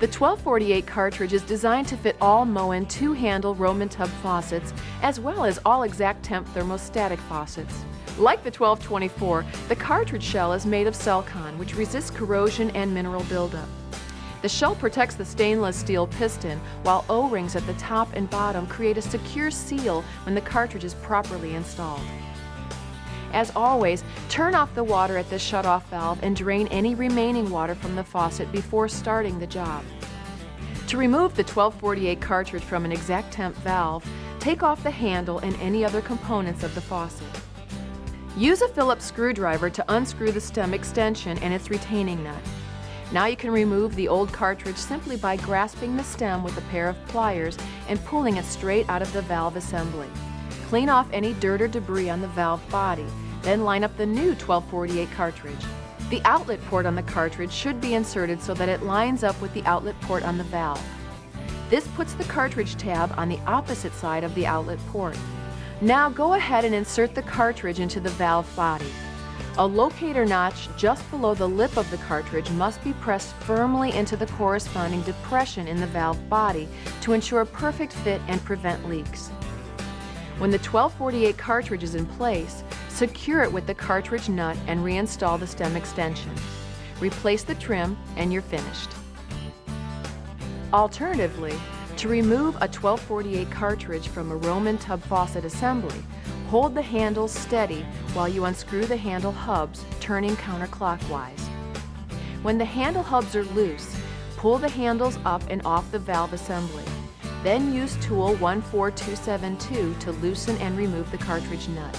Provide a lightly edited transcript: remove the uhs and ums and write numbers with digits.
The 1248 cartridge is designed to fit all Moen 2-handle Roman tub faucets as well as all exact temp thermostatic faucets. Like the 1224, the cartridge shell is made of silicone, which resists corrosion and mineral buildup. The shell protects the stainless steel piston, while O-rings at the top and bottom create a secure seal when the cartridge is properly installed. As always, turn off the water at the shutoff valve and drain any remaining water from the faucet before starting the job. To remove the 1248 cartridge from an exact temp valve, take off the handle and any other components of the faucet. Use a Phillips screwdriver to unscrew the stem extension and its retaining nut. Now you can remove the old cartridge simply by grasping the stem with a pair of pliers and pulling it straight out of the valve assembly. Clean off any dirt or debris on the valve body, then line up the new 1248 cartridge. The outlet port on the cartridge should be inserted so that it lines up with the outlet port on the valve. This puts the cartridge tab on the opposite side of the outlet port. Now go ahead and insert the cartridge into the valve body. A locator notch just below the lip of the cartridge must be pressed firmly into the corresponding depression in the valve body to ensure perfect fit and prevent leaks. When the 1248 cartridge is in place, secure it with the cartridge nut and reinstall the stem extension. Replace the trim and you're finished. Alternatively, to remove a 1248 cartridge from a Roman tub faucet assembly, hold the handles steady while you unscrew the handle hubs, turning counterclockwise. When the handle hubs are loose, pull the handles up and off the valve assembly. Then use tool 14272 to loosen and remove the cartridge nut.